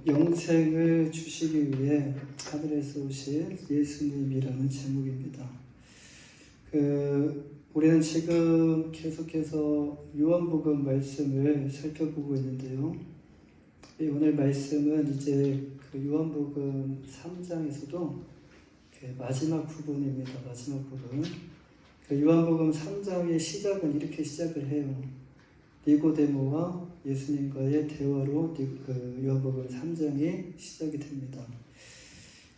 영생을 주시기 위해 하늘에서 오신 예수님이라는 제목입니다. 우리는 지금 계속해서 요한복음 말씀을 살펴보고 있는데요. 오늘 말씀은 이제 요한복음 3장에서도 마지막 부분입니다. 마지막 부분. 요한복음 3장의 시작은 이렇게 시작을 해요. 니고데모와 예수님과의 대화로 요한복음 3장이 시작이 됩니다.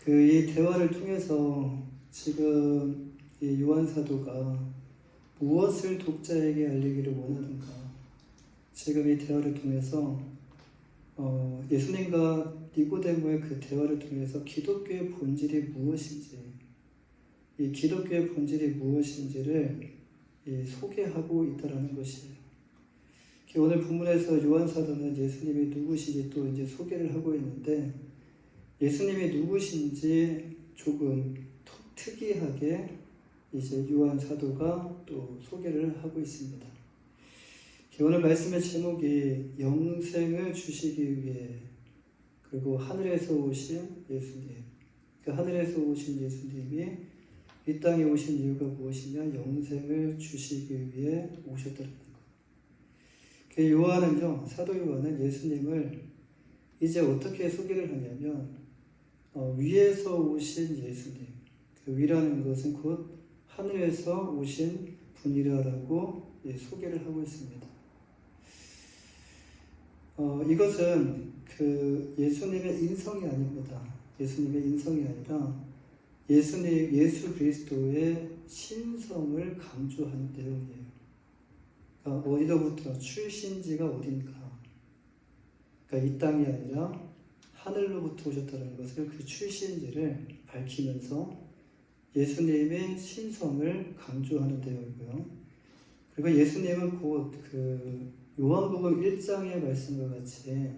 이 대화를 통해서 지금 이 요한 사도가 무엇을 독자에게 알리기를 원하는가? 지금 이 대화를 통해서 예수님과 니고데모의 그 대화를 통해서 기독교의 본질이 무엇인지, 이 기독교의 본질이 무엇인지를 소개하고 있다라는 것이에요. 오늘 본문에서 요한 사도는 예수님이 누구신지 또 이제 소개를 하고 있는데, 예수님이 누구신지 조금 특이하게 이제 요한 사도가 또 소개를 하고 있습니다. 오늘 말씀의 제목이 영생을 주시기 위해, 그리고 하늘에서 오신 예수님. 하늘에서 오신 예수님이 이 땅에 오신 이유가 무엇이냐? 영생을 주시기 위해 오셨다는 것. 요한은요, 사도 요한은 예수님을 이제 어떻게 소개를 하냐면, 위에서 오신 예수님. 위라는 것은 곧 하늘에서 오신 분이라고 소개를 하고 있습니다. 이것은 예수님의 인성이 아닙니다. 예수님의 인성이 아니라 예수 그리스도의 신성을 강조하는 내용이에요. 어디로부터 출신지가 어딘가. 이 땅이 아니라 하늘로부터 오셨다는 것을 그 출신지를 밝히면서 예수님의 신성을 강조하는 내용이고요. 그리고 예수님은 곧 요한복음 1장의 말씀과 같이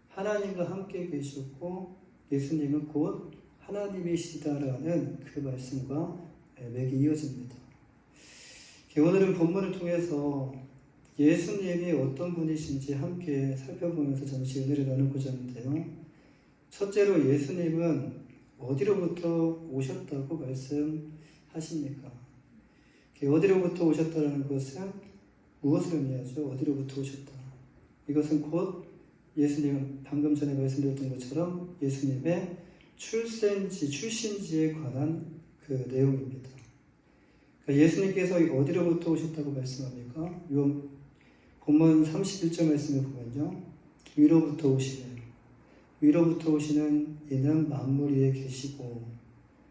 하나님과 함께 계셨고 예수님은 곧 하나님이시다라는 그 말씀과 맥이 이어집니다. 오늘은 본문을 통해서 예수님이 어떤 분이신지 함께 살펴보면서 잠시 은혜를 나누고자 하는데요. 첫째로 예수님은 어디로부터 오셨다고 말씀하십니까? 어디로부터 오셨다는 것은 무엇을 의미하죠? 어디로부터 오셨다. 이것은 곧 예수님, 방금 전에 말씀드렸던 것처럼 예수님의 출신지에 관한 그 내용입니다. 예수님께서 어디로부터 오셨다고 말씀합니까? 본문 31절 말씀을 보면요. 위로부터 오시는 이는 만물 위에 계시고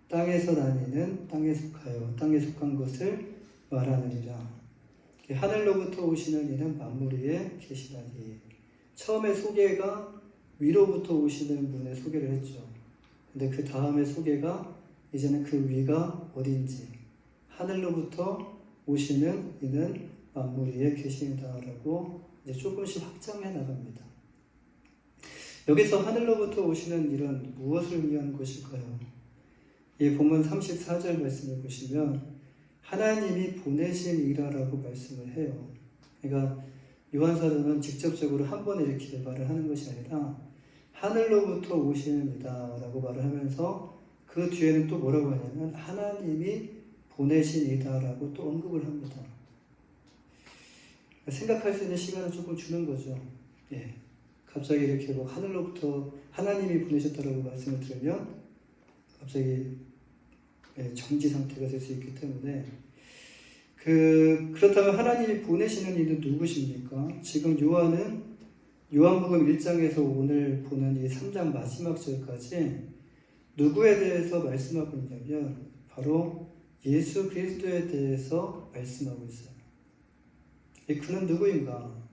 땅에서 다니는 땅에 속한 것을 말하느니라. 하늘로부터 오시는 이는 만물 위에 계시다니. 처음에 소개가 위로부터 오시는 분의 소개를 했죠. 근데 그 다음에 소개가 이제는 그 위가 어딘지, 하늘로부터 오시는 이는 만물 위에 계신다라고 이제 조금씩 확장해 나갑니다. 여기서 하늘로부터 오시는 일은 무엇을 의미하는 것일까요? 이 본문 34절 말씀을 보시면 하나님이 보내신 이라라고 말씀을 해요. 그러니까 요한 사도는 직접적으로 한 번에 이렇게 말을 하는 것이 아니라 하늘로부터 오시는 이다라고 말을 하면서 그 뒤에는 또 뭐라고 하냐면 하나님이 보내신 이다라고 또 언급을 합니다. 생각할 수 있는 시간을 조금 주는 거죠. 갑자기 이렇게 하늘로부터 하나님이 보내셨다라고 말씀을 들으면 갑자기 정지 상태가 될 수 있기 때문에 그렇다면 하나님이 보내시는 이는 누구십니까? 지금 요한은 요한복음 1장에서 오늘 보는 이 3장 마지막 절까지 누구에 대해서 말씀하고 있냐면 바로 예수 그리스도에 대해서 말씀하고 있어요. 그는 누구인가?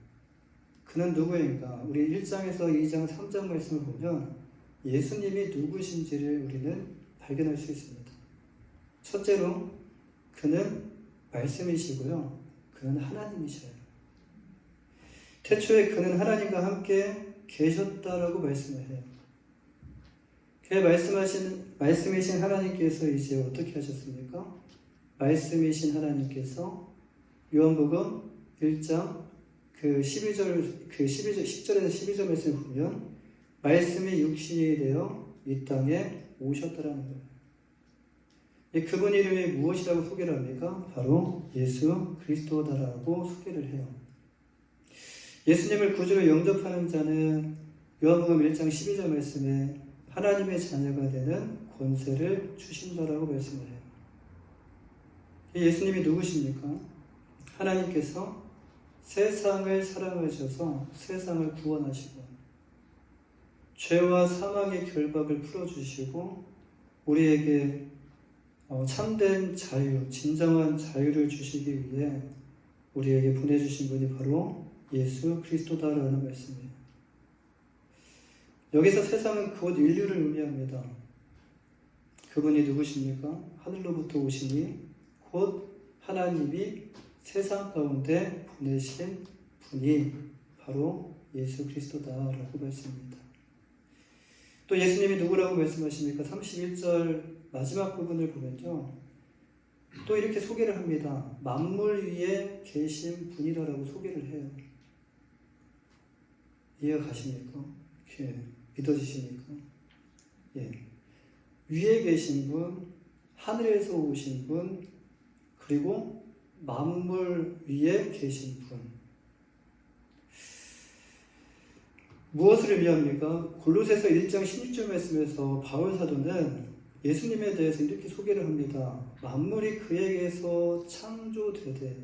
우리 1장에서 2장, 3장 말씀을 보면 예수님이 누구신지를 우리는 발견할 수 있습니다. 첫째로 그는 말씀이시고요. 그는 하나님이셔요. 태초에 그는 하나님과 함께 계셨다라고 말씀을 해요. 말씀이신 하나님께서 이제 어떻게 하셨습니까? 말씀이신 하나님께서 요한복음 1장 10절에서 12절 말씀을 보면 말씀이 육신이 되어 이 땅에 오셨다라는 거예요. 그분 이름이 무엇이라고 소개를 합니까? 바로 예수 그리스도다라고 소개를 해요. 예수님을 구주로 영접하는 자는 요한복음 1장 12절 말씀에 하나님의 자녀가 되는 권세를 주신다라고 말씀을 해요. 예수님이 누구십니까? 하나님께서 세상을 사랑하셔서 세상을 구원하시고 죄와 사망의 결박을 풀어주시고 우리에게 참된 자유, 진정한 자유를 주시기 위해 우리에게 보내주신 분이 바로 예수 그리스도다라는 말씀이에요. 여기서 세상은 곧 인류를 의미합니다. 그분이 누구십니까? 하늘로부터 오시니 곧 하나님이 세상 가운데 보내신 분이 바로 예수 그리스도다라고 말씀합니다. 또 예수님이 누구라고 말씀하십니까? 31절 마지막 부분을 보면요. 또 이렇게 소개를 합니다. 만물 위에 계신 분이다라고 소개를 해요. 이해가 가십니까? 믿어지십니까? 예. 위에 계신 분, 하늘에서 오신 분, 그리고 만물 위에 계신 분. 무엇을 의미합니까? 골로새서 1장 16절 말씀에서 바울 사도는 예수님에 대해서 이렇게 소개를 합니다. 만물이 그에게서 창조되되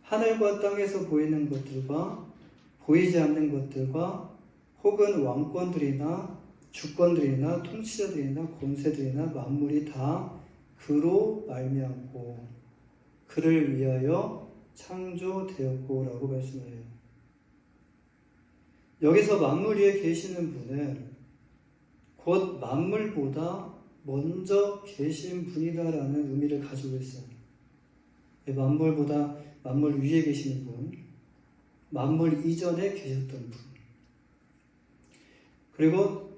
하늘과 땅에서 보이는 것들과 보이지 않는 것들과 혹은 왕권들이나 주권들이나 통치자들이나 권세들이나 만물이 다 그로 말미암고 그를 위하여 창조되었고 라고 말씀해요. 여기서 만물 위에 계시는 분은 곧 만물보다 먼저 계신 분이다라는 의미를 가지고 있어요. 만물보다 만물 위에 계시는 분, 만물 이전에 계셨던 분, 그리고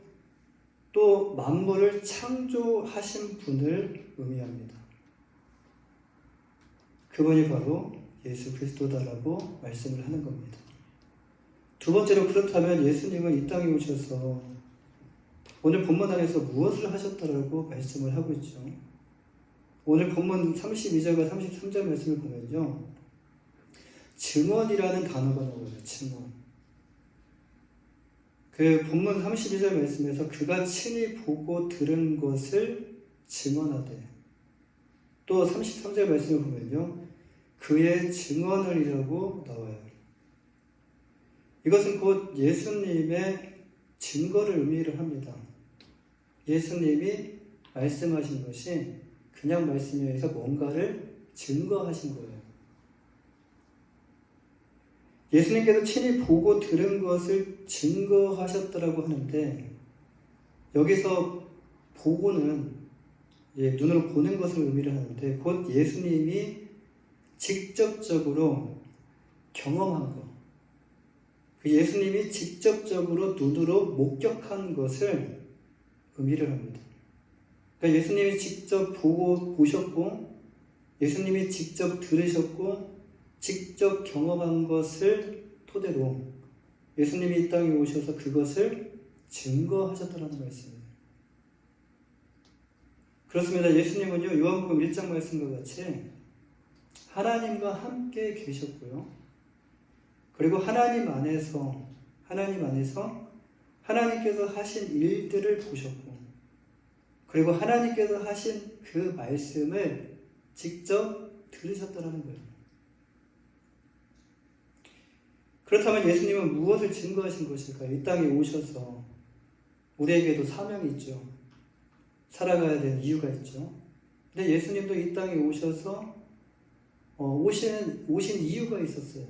또 만물을 창조하신 분을 의미합니다. 그분이 바로 예수 그리스도다라고 말씀을 하는 겁니다. 두 번째로 그렇다면 예수님은 이 땅에 오셔서 오늘 본문 안에서 무엇을 하셨다라고 말씀을 하고 있죠. 오늘 본문 32절과 33절 말씀을 보면요. 증언이라는 단어가 나와요. 증언. 그 본문 32절 말씀에서 그가 친히 보고 들은 것을 증언하되 또 33절 말씀을 보면요. 그의 증언을이라고 나와요. 이것은 곧 예수님의 증거를 의미를 합니다. 예수님이 말씀하신 것이 그냥 말씀이 아니라 뭔가를 증거하신 거예요. 예수님께서 친히 보고 들은 것을 증거하셨다라고 하는데 여기서 보고는 눈으로 보는 것을 의미를 하는데 곧 예수님이 직접적으로 경험한 것, 예수님이 직접적으로 눈으로 목격한 것을 의미를 합니다. 그러니까 예수님이 직접 보셨고 예수님이 직접 들으셨고 직접 경험한 것을 토대로 예수님이 이 땅에 오셔서 그것을 증거하셨다는 말씀이에요. 그렇습니다. 예수님은요, 요한복음 1장 말씀과 같이 하나님과 함께 계셨고요. 그리고 하나님 안에서 하나님께서 하신 일들을 보셨고, 그리고 하나님께서 하신 그 말씀을 직접 들으셨다는 거예요. 그렇다면 예수님은 무엇을 증거하신 것일까요? 이 땅에 오셔서 우리에게도 사명이 있죠. 살아가야 되는 이유가 있죠. 근데 예수님도 이 땅에 오셔서 오신 이유가 있었어요.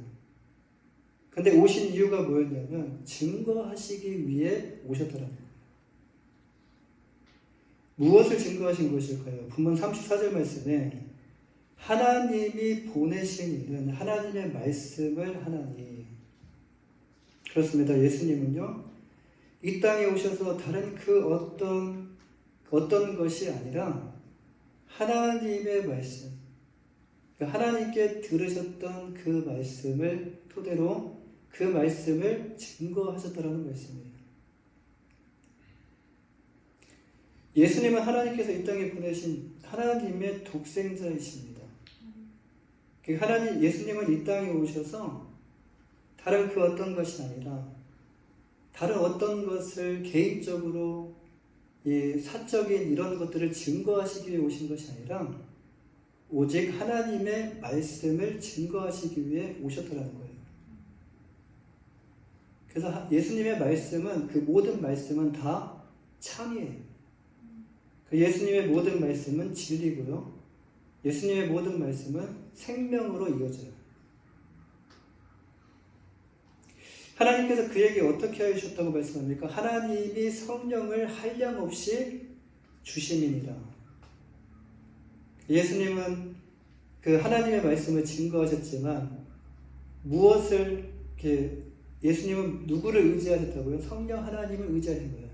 근데 오신 이유가 뭐였냐면 증거하시기 위해 오셨다는 거예요. 무엇을 증거하신 것일까요? 본문 34절 말씀에 하나님이 보내신 일은 하나님의 말씀을 하나니. 그렇습니다. 예수님은요, 이 땅에 오셔서 다른 그 어떤 것이 아니라 하나님의 말씀, 하나님께 들으셨던 그 말씀을 토대로 그 말씀을 증거하셨다는 말씀이에요. 예수님은 하나님께서 이 땅에 보내신 하나님의 독생자이십니다. 하나님, 예수님은 이 땅에 오셔서 다른 그 어떤 것이 아니라 다른 어떤 것을 개인적으로 사적인 이런 것들을 증거하시기 위해 오신 것이 아니라 오직 하나님의 말씀을 증거하시기 위해 오셨더라는 거예요. 그래서 예수님의 말씀은, 그 모든 말씀은 다 참이에요. 그 예수님의 모든 말씀은 진리고요. 예수님의 모든 말씀은 생명으로 이어져요. 하나님께서 그에게 어떻게 하셨다고 말씀합니까? 하나님이 성령을 한량없이 주심이니라. 예수님은 그 하나님의 말씀을 증거하셨지만 무엇을 예수님은 누구를 의지하셨다고요? 성령 하나님을 의지하신 거예요.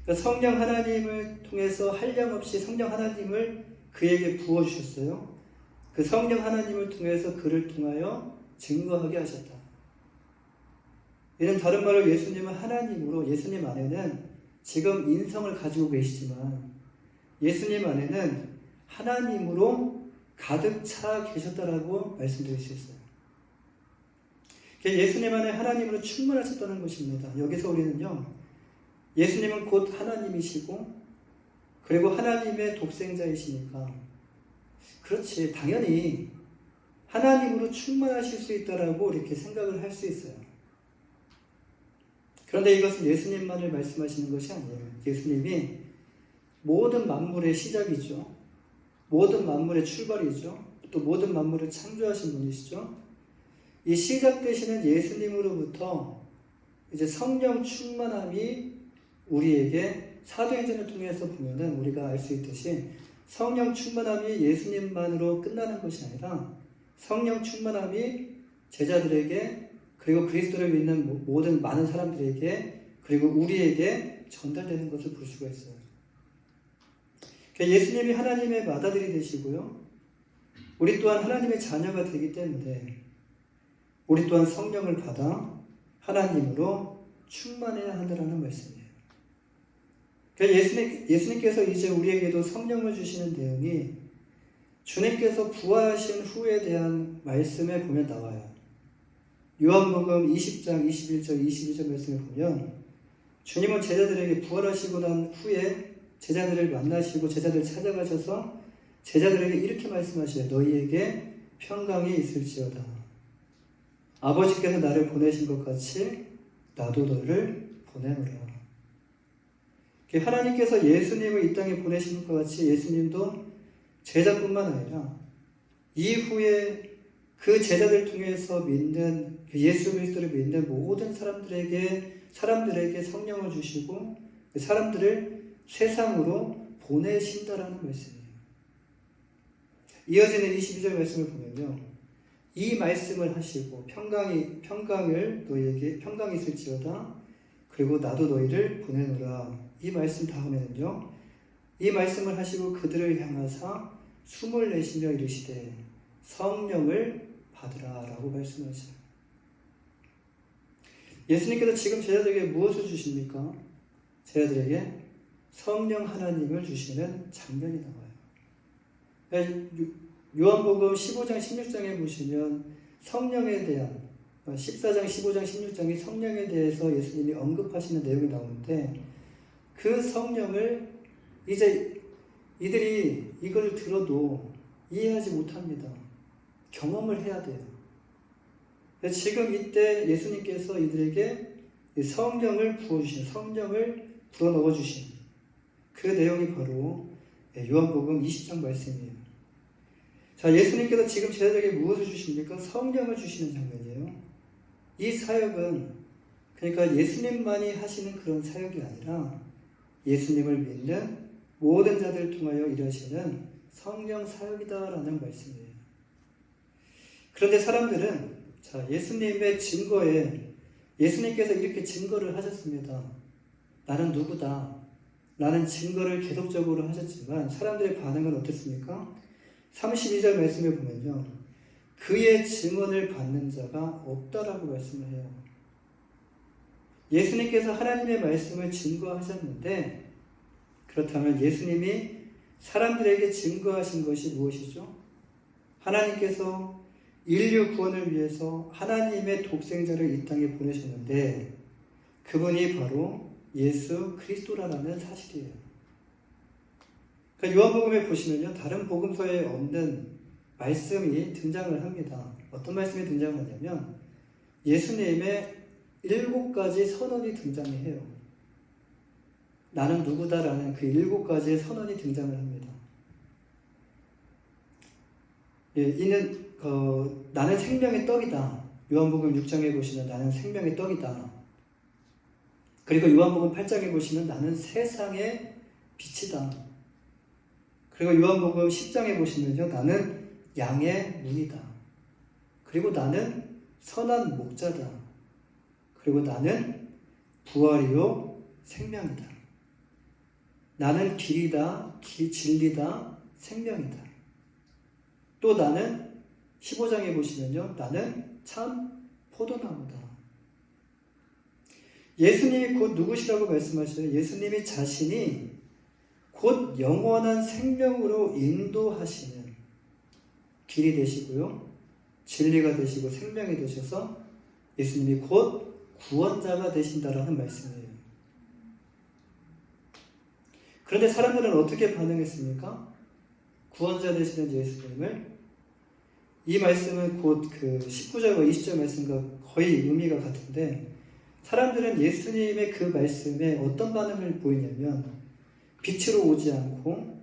그러니까 성령 하나님을 통해서 한량없이 성령 하나님을 그에게 부어주셨어요. 그 성령 하나님을 통해서 그를 통하여 증거하게 하셨다. 이는 다른 말로 예수님은 하나님으로, 예수님 안에는 지금 인성을 가지고 계시지만 예수님 안에는 하나님으로 가득 차 계셨다라고 말씀드릴 수 있어요. 예수님 안에 하나님으로 충만하셨다는 것입니다. 여기서 우리는요, 예수님은 곧 하나님이시고 그리고 하나님의 독생자이시니까 그렇지, 당연히 하나님으로 충만하실 수 있다라고 이렇게 생각을 할 수 있어요. 그런데 이것은 예수님만을 말씀하시는 것이 아니에요. 예수님이 모든 만물의 시작이죠. 모든 만물의 출발이죠. 또 모든 만물을 창조하신 분이시죠. 이 시작되시는 예수님으로부터 이제 성령 충만함이 우리에게 사도행전을 통해서 보면은 우리가 알 수 있듯이 성령 충만함이 예수님만으로 끝나는 것이 아니라 성령 충만함이 제자들에게 그리고 그리스도를 믿는 모든 많은 사람들에게 그리고 우리에게 전달되는 것을 볼 수가 있어요. 예수님이 하나님의 맏아들이 되시고요. 우리 또한 하나님의 자녀가 되기 때문에 우리 또한 성령을 받아 하나님으로 충만해야 한다는 말씀이에요. 예수님께서 이제 우리에게도 성령을 주시는 내용이 주님께서 부활하신 후에 대한 말씀에 보면 나와요. 요한복음 20장 21절 22절 말씀에 보면 주님은 제자들에게 부활하시고 난 후에 제자들을 만나시고 제자들을 찾아가셔서 제자들에게 이렇게 말씀하셔요. 너희에게 평강이 있을지어다. 아버지께서 나를 보내신 것 같이 나도 너를 보내노라. 하나님께서 예수님을 이 땅에 보내신 것 같이 예수님도 제자뿐만 아니라 이후에 그 제자들 통해서 믿는 예수 그리스도를 믿는 모든 사람들에게 성령을 주시고 그 사람들을 세상으로 보내신다라는 말씀이에요. 이어지는 22절 말씀을 보면요. 이 말씀을 하시고 평강을 너희에게 평강이 있을지어다. 그리고 나도 너희를 보내노라. 이 말씀 다음에는요. 이 말씀을 하시고 그들을 향하사 숨을 내쉬며 이르시되 성령을 받으라 라고 말씀하세요. 예수님께서 지금 제자들에게 무엇을 주십니까? 제자들에게 성령 하나님을 주시는 장면이 나와요. 요한복음 15장 16장에 보시면 성령에 대한 14장 15장 16장이 성령에 대해서 예수님이 언급하시는 내용이 나오는데 그 성령을 이제 이들이 이걸 들어도 이해하지 못합니다. 경험을 해야 돼요. 지금 이때 예수님께서 이들에게 성령을 부어주신, 성령을 불어넣어 주신 그 내용이 바로 요한복음 20장 말씀이에요. 자, 예수님께서 지금 제자들에게 무엇을 주십니까? 성령을 주시는 장면이에요. 이 사역은 그러니까 예수님만이 하시는 그런 사역이 아니라 예수님을 믿는 모든 자들을 통하여 일하시는 성령 사역이다라는 말씀이에요. 그런데 사람들은 자, 예수님의 증거에 예수님께서 이렇게 증거를 하셨습니다. 나는 누구다. 라는 증거를 계속적으로 하셨지만 사람들의 반응은 어땠습니까? 32절 말씀에 보면요. 그의 증언을 받는 자가 없다라고 말씀을 해요. 예수님께서 하나님의 말씀을 증거하셨는데 그렇다면 예수님이 사람들에게 증거하신 것이 무엇이죠? 하나님께서 인류 구원을 위해서 하나님의 독생자를 이 땅에 보내셨는데 그분이 바로 예수 그리스도라는 사실이에요. 그러니까 요한복음에 보시면요, 다른 복음서에 없는 말씀이 등장을 합니다. 어떤 말씀이 등장하냐면 예수님의 7가지 선언이 등장해요. 나는 누구다라는 그 7가지의 선언이 등장을 합니다. 이는 나는 생명의 떡이다. 요한복음 6장에 보시면 나는 생명의 떡이다. 그리고 요한복음 8장에 보시면 나는 세상의 빛이다. 그리고 요한복음 10장에 보시면요, 나는 양의 문이다. 그리고 나는 선한 목자다. 그리고 나는 부활이요 생명이다. 나는 길이다, 진리다, 생명이다. 또 나는 15장에 보시면요, 나는 참 포도나무다. 예수님이 곧 누구시라고 말씀하셔요? 예수님이 자신이 곧 영원한 생명으로 인도하시는 길이 되시고요, 진리가 되시고 생명이 되셔서 예수님이 곧 구원자가 되신다라는 말씀이에요. 그런데 사람들은 어떻게 반응했습니까? 구원자 되시는 예수님을, 이 말씀은 곧 그 19절과 20절 말씀과 거의 의미가 같은데, 사람들은 예수님의 그 말씀에 어떤 반응을 보이냐면 빛으로 오지 않고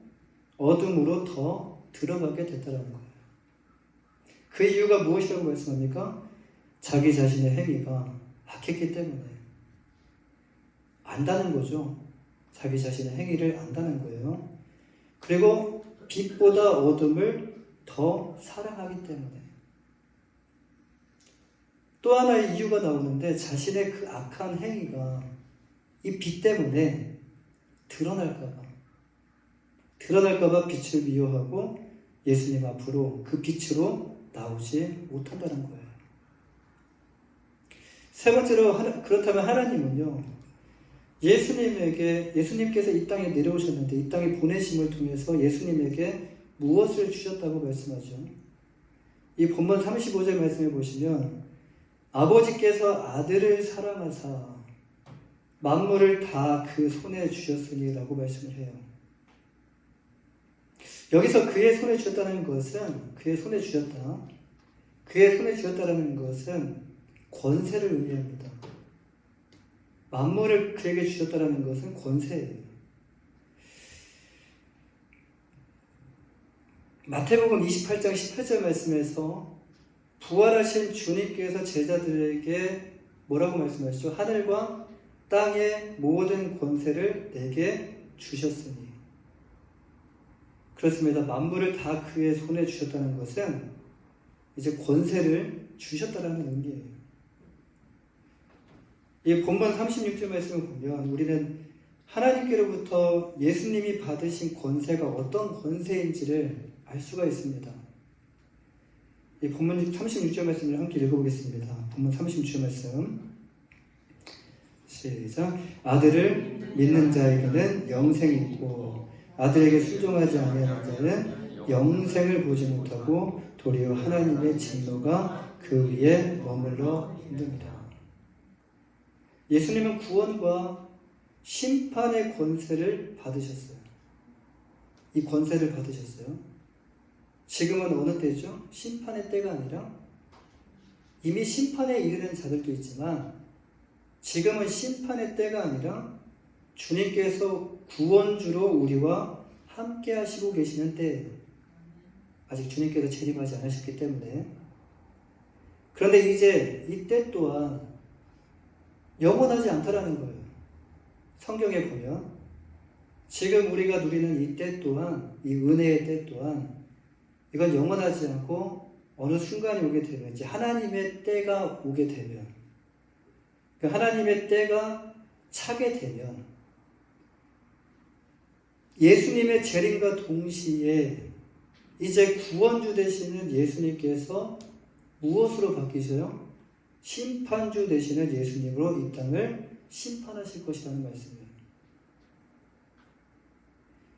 어둠으로 더 들어가게 됐다는 거예요. 그 이유가 무엇이라고 말씀합니까? 자기 자신의 행위가 악했기 때문에 안다는 거죠. 자기 자신의 행위를 안다는 거예요. 그리고 빛보다 어둠을 더 사랑하기 때문에. 또 하나의 이유가 나오는데 자신의 그 악한 행위가 이 빛 때문에 드러날까봐 빛을 미워하고 예수님 앞으로 그 빛으로 나오지 못한다는 거예요. 세 번째로, 그렇다면 하나님은요, 예수님께서 이 땅에 내려오셨는데 이 땅에 보내심을 통해서 예수님에게 무엇을 주셨다고 말씀하죠? 이 본문 35절 말씀에 보시면 아버지께서 아들을 사랑하사 만물을 다 그 손에 주셨으니 라고 말씀을 해요. 여기서 그의 손에 주셨다는 것은 그의 손에 주셨다는 것은 권세를 의미합니다. 만물을 그에게 주셨다는 것은 권세예요. 마태복음 28장 18절 말씀에서 부활하신 주님께서 제자들에게 뭐라고 말씀하시죠? 하늘과 땅의 모든 권세를 내게 주셨으니. 그렇습니다. 만물을 다 그의 손에 주셨다는 것은 이제 권세를 주셨다는 의미예요. 이 본문 36절 말씀을 보면 우리는 하나님께로부터 예수님이 받으신 권세가 어떤 권세인지를 알 수가 있습니다. 이 본문 36절 말씀을 함께 읽어보겠습니다. 본문 36절 말씀 시작. 아들을 믿는 자에게는 영생이 있고 아들에게 순종하지 아니하는 자는 영생을 보지 못하고 도리어 하나님의 진노가 그 위에 머물러 있느니라. 예수님은 구원과 심판의 권세를 받으셨어요. 이 권세를 받으셨어요. 지금은 어느 때죠? 심판의 때가 아니라 이미 심판에 이르는 자들도 있지만 지금은 심판의 때가 아니라 주님께서 구원주로 우리와 함께 하시고 계시는 때예요. 아직 주님께서 재림하지 않으셨기 때문에. 그런데 이제 이 때 또한 영원하지 않다라는 거예요. 성경에 보면 지금 우리가 누리는 이 때 또한, 이 은혜의 때 또한 이건 영원하지 않고 어느 순간이 오게 되면, 이제 하나님의 때가 오게 되면, 그 하나님의 때가 차게 되면 예수님의 재림과 동시에 이제 구원주 되시는 예수님께서 무엇으로 바뀌셔요? 심판주 되시는 예수님으로 이 땅을 심판하실 것이라는 말씀이에요.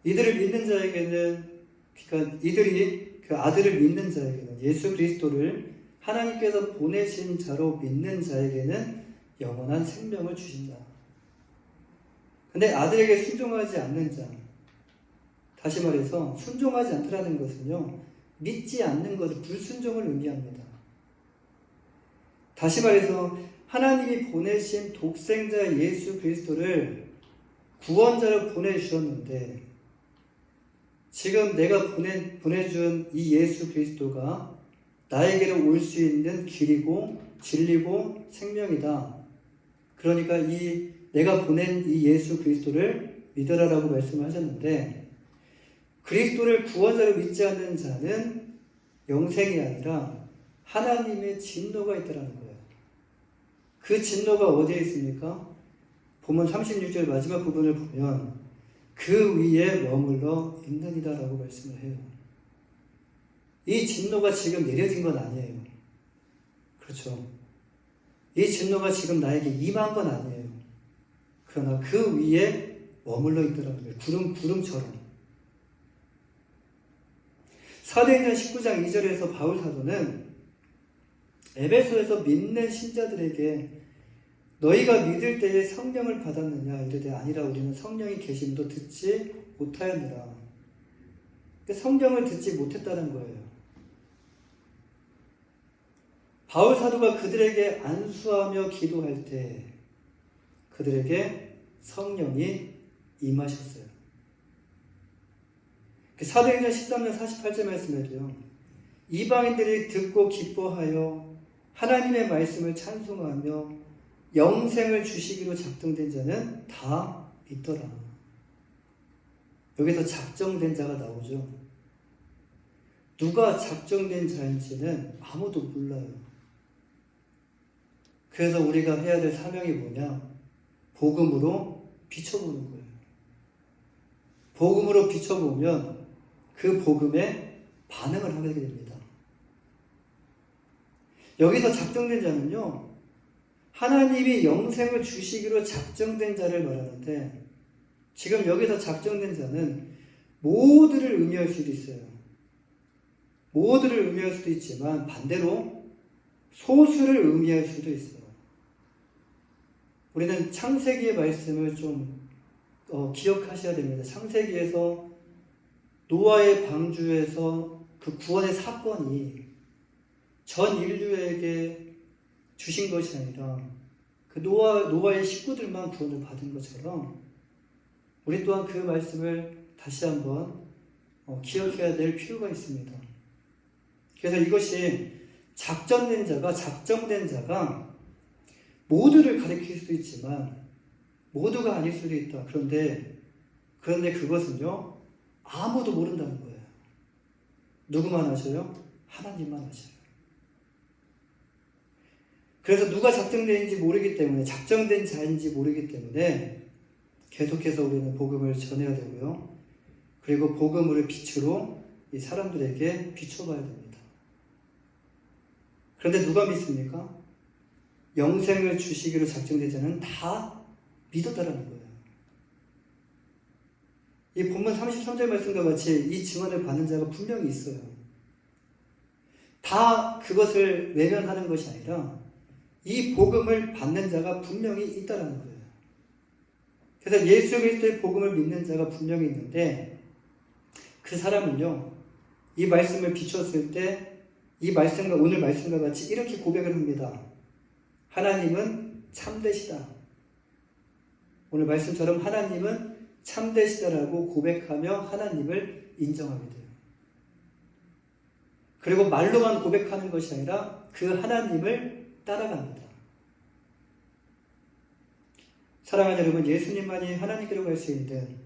이들을 믿는 자에게는, 그러니까 이들이 그 아들을 믿는 자에게는, 예수 그리스도를 하나님께서 보내신 자로 믿는 자에게는 영원한 생명을 주신다. 근데 아들에게 순종하지 않는 자, 다시 말해서 순종하지 않더라는 것은요, 믿지 않는 것을, 불순종을 의미합니다. 다시 말해서 하나님이 보내신 독생자 예수 그리스도를 구원자로 보내주셨는데, 지금 내가 보내준 이 예수 그리스도가 나에게로 올 수 있는 길이고 진리고 생명이다. 그러니까 내가 보낸 이 예수 그리스도를 믿으라라고 말씀하셨는데, 그리스도를 구원자로 믿지 않는 자는 영생이 아니라 하나님의 진노가 있다는 거예요. 그 진노가 어디에 있습니까? 본문 36절 마지막 부분을 보면 그 위에 머물러 있느니라라고 말씀을 해요. 이 진노가 지금 내려진 건 아니에요. 그렇죠? 이 진노가 지금 나에게 임한 건 아니에요. 그러나 그 위에 머물러 있더라는 거예요. 구름처럼. 사도행전 19장 2절에서 바울 사도는 에베소에서 믿는 신자들에게 너희가 믿을 때에 성령을 받았느냐 이르되 아니라 우리는 성령이 계심도 듣지 못하였느라. 성령을 듣지 못했다는 거예요. 바울 사도가 그들에게 안수하며 기도할 때 그들에게 성령이 임하셨어요. 사도행전 13장 48절 말씀에도요, 이방인들이 듣고 기뻐하여 하나님의 말씀을 찬송하며 영생을 주시기로 작정된 자는 다 믿더라. 여기서 작정된 자가 나오죠. 누가 작정된 자인지는 아무도 몰라요. 그래서 우리가 해야 될 사명이 뭐냐? 복음으로 비춰보는 거예요. 복음으로 비춰보면 그 복음에 반응을 하게 됩니다. 여기서 작정된 자는요, 하나님이 영생을 주시기로 작정된 자를 말하는데, 지금 여기서 작정된 자는 모두를 의미할 수도 있어요. 모두를 의미할 수도 있지만 반대로 소수를 의미할 수도 있어요. 우리는 창세기의 말씀을 좀 기억하셔야 됩니다. 창세기에서 노아의 방주에서 그 구원의 사건이 전 인류에게 주신 것이 아니라 그 노아의 식구들만 구원을 받은 것처럼 우리 또한 그 말씀을 다시 한번 기억해야 될 필요가 있습니다. 그래서 이것이 작정된 자가 모두를 가리킬 수도 있지만 모두가 아닐 수도 있다. 그런데 그것은요, 아무도 모른다는 거예요. 누구만 아셔요? 하나님만 아셔요. 그래서 누가 작정된지 모르기 때문에, 작정된 자인지 모르기 때문에 계속해서 우리는 복음을 전해야 되고요. 그리고 복음을 빛으로 이 사람들에게 비춰봐야 됩니다. 그런데 누가 믿습니까? 영생을 주시기로 작정된 자는 다 믿었다라는 거예요. 이 본문 33절 말씀과 같이 이 증언을 받는 자가 분명히 있어요. 다 그것을 외면하는 것이 아니라 이 복음을 받는 자가 분명히 있다라는 거예요. 그래서 예수 그리스도의 복음을 믿는 자가 분명히 있는데, 그 사람은요, 이 말씀을 비췄을 때 이 말씀과 오늘 말씀과 같이 이렇게 고백을 합니다. 하나님은 참되시다. 오늘 말씀처럼 하나님은 참되시다라고 고백하며 하나님을 인정하게 돼요. 그리고 말로만 고백하는 것이 아니라 그 하나님을 따라갑니다. 사랑하는 여러분, 예수님만이 하나님께로 갈 수 있는,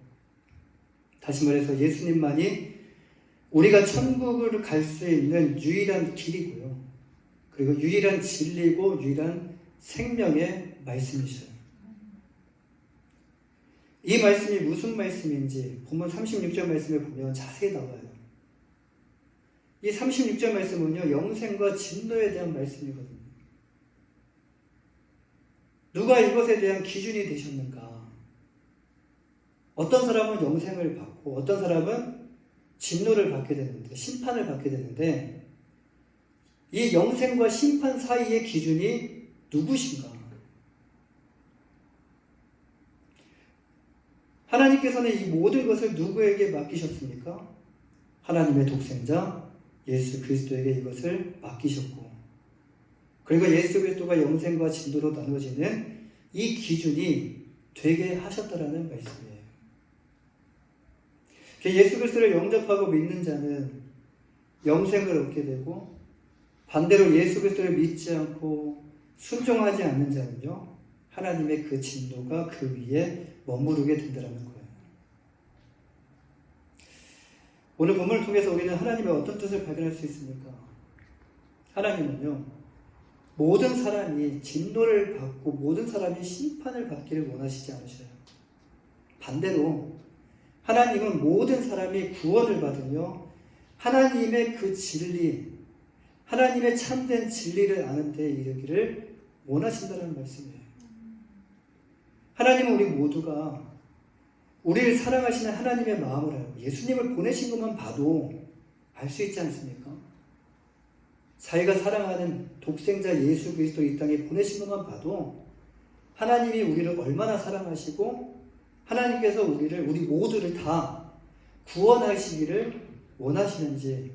다시 말해서 예수님만이 우리가 천국을 갈 수 있는 유일한 길이고요. 그리고 유일한 진리고 유일한 생명의 말씀이셔요. 이 말씀이 무슨 말씀인지 본문 36절 말씀을 보면 자세히 나와요. 이 36절 말씀은요, 영생과 진노에 대한 말씀이거든요. 누가 이것에 대한 기준이 되셨는가? 어떤 사람은 영생을 받고 어떤 사람은 진노를 받게 되는데, 심판을 받게 되는데, 이 영생과 심판 사이의 기준이 누구신가? 하나님께서는 이 모든 것을 누구에게 맡기셨습니까? 하나님의 독생자 예수 그리스도에게 이것을 맡기셨고, 그리고 예수 그리스도가 영생과 진노로 나눠지는 이 기준이 되게 하셨다라는 말씀이에요. 예수 그리스도를 영접하고 믿는 자는 영생을 얻게 되고, 반대로 예수 그리스도를 믿지 않고 순종하지 않는 자는요, 하나님의 그 진노가 그 위에 머무르게 된다는 거예요. 오늘 본문을 통해서 우리는 하나님의 어떤 뜻을 발견할 수 있습니까? 하나님은요, 모든 사람이 진노를 받고 모든 사람이 심판을 받기를 원하시지 않으셔요. 반대로 하나님은 모든 사람이 구원을 받으며 하나님의 그 진리, 하나님의 참된 진리를 아는 데 이르기를 원하신다는 말씀이에요. 하나님은 우리 모두가 우리를 사랑하시는 하나님의 마음을 알고 예수님을 보내신 것만 봐도 알 수 있지 않습니까? 자기가 사랑하는 독생자 예수 그리스도 이 땅에 보내신 것만 봐도 하나님이 우리를 얼마나 사랑하시고 하나님께서 우리 모두를 다 구원하시기를 원하시는지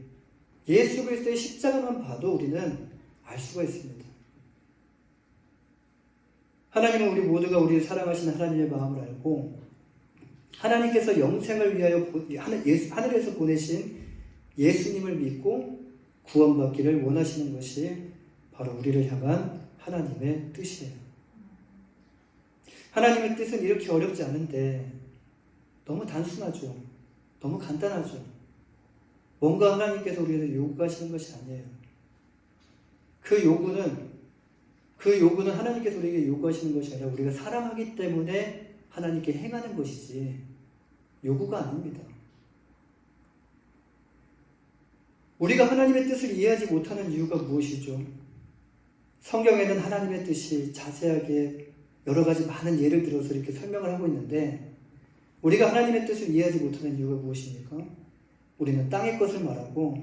예수 그리스도의 십자가만 봐도 우리는 알 수가 있습니다. 하나님은 우리 모두가 우리를 사랑하시는 하나님의 마음을 알고 하나님께서 영생을 위하여 하늘에서 보내신 예수님을 믿고 구원받기를 원하시는 것이 바로 우리를 향한 하나님의 뜻이에요. 하나님의 뜻은 이렇게 어렵지 않은데 너무 단순하죠. 너무 간단하죠. 뭔가 하나님께서 우리에게 요구하시는 것이 아니에요. 그 요구는 하나님께서 우리에게 요구하시는 것이 아니라 우리가 사랑하기 때문에 하나님께 행하는 것이지 요구가 아닙니다. 우리가 하나님의 뜻을 이해하지 못하는 이유가 무엇이죠? 성경에는 하나님의 뜻이 자세하게 여러 가지 많은 예를 들어서 이렇게 설명을 하고 있는데 우리가 하나님의 뜻을 이해하지 못하는 이유가 무엇입니까? 우리는 땅의 것을 말하고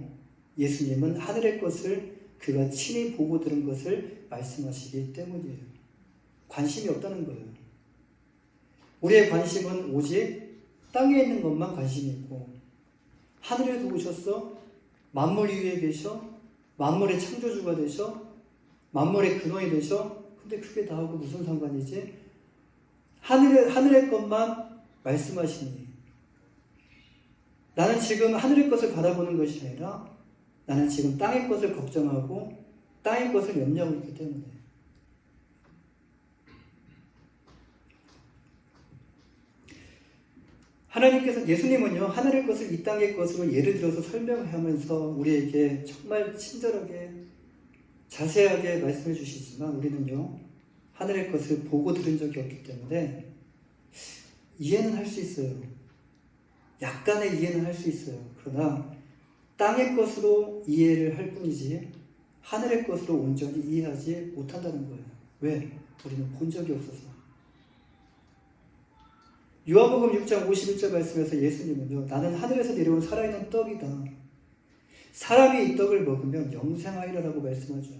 예수님은 하늘의 것을 그가 친히 보고 들은 것을 말씀하시기 때문이에요. 관심이 없다는 거예요. 우리의 관심은 오직 땅에 있는 것만 관심이 있고 하늘에서 오셔서 만물 위에 계셔 만물의 창조주가 되셔 만물의 근원이 되셔. 근데 그게 나하고 무슨 상관이지? 하늘의 것만 말씀하시니 나는 지금 하늘의 것을 바라보는 것이 아니라 나는 지금 땅의 것을 걱정하고 땅의 것을 염려하고 있기 때문에 하나님께서 예수님은요 하늘의 것을 이 땅의 것으로 예를 들어서 설명하면서 우리에게 정말 친절하게 자세하게 말씀해 주시지만 우리는요 하늘의 것을 보고 들은 적이 없기 때문에 이해는 할 수 있어요. 약간의 이해는 할 수 있어요. 그러나 땅의 것으로 이해를 할 뿐이지 하늘의 것으로 온전히 이해하지 못한다는 거예요. 왜? 우리는 본 적이 없어서. 요한복음 6장 51절 말씀에서 예수님은요 나는 하늘에서 내려온 살아있는 떡이다. 사람이 이 떡을 먹으면 영생하리라고 말씀하죠.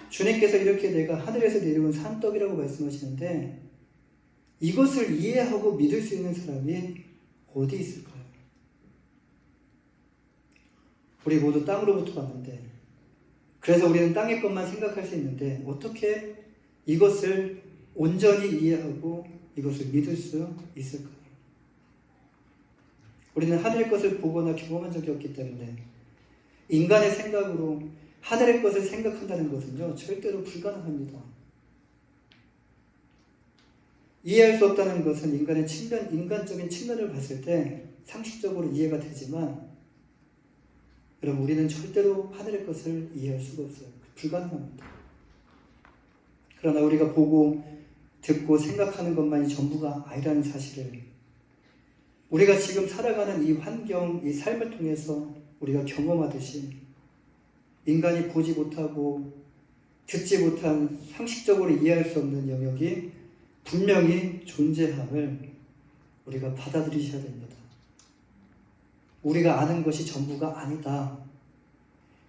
주님께서 이렇게 내가 하늘에서 내려온 산떡이라고 말씀하시는데 이것을 이해하고 믿을 수 있는 사람이 어디 있을까요? 우리 모두 땅으로부터 왔는데 그래서 우리는 땅의 것만 생각할 수 있는데 어떻게 이것을 온전히 이해하고 이것을 믿을 수 있을까요? 우리는 하늘의 것을 보거나 경험한 적이 없기 때문에 인간의 생각으로 하늘의 것을 생각한다는 것은요 절대로 불가능합니다. 이해할 수 없다는 것은 인간적인 측면을 봤을 때 상식적으로 이해가 되지만 여러분 우리는 절대로 하늘의 것을 이해할 수가 없어요. 불가능합니다. 그러나 우리가 보고 듣고 생각하는 것만이 전부가 아니라는 사실을 우리가 지금 살아가는 이 환경, 이 삶을 통해서 우리가 경험하듯이 인간이 보지 못하고 듣지 못한 상식적으로 이해할 수 없는 영역이 분명히 존재함을 우리가 받아들이셔야 됩니다. 우리가 아는 것이 전부가 아니다.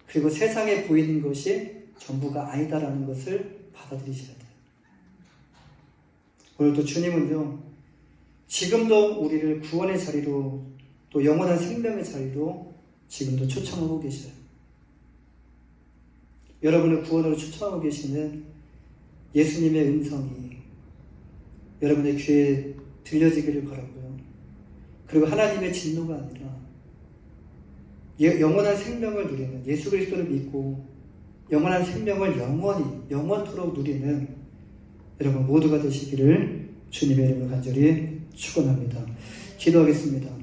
그리고 세상에 보이는 것이 전부가 아니다라는 것을 받아들이셔야 돼요. 오늘도 주님은요, 지금도 우리를 구원의 자리로 또 영원한 생명의 자리로 지금도 초청하고 계셔요. 여러분을 구원으로 초청하고 계시는 예수님의 음성이 여러분의 귀에 들려지기를 바라고요. 그리고 하나님의 진노가 아니라 영원한 생명을 누리는, 예수 그리스도를 믿고 영원한 생명을 영원토록 누리는 여러분 모두가 되시기를 주님의 이름으로 간절히 축원합니다. 기도하겠습니다.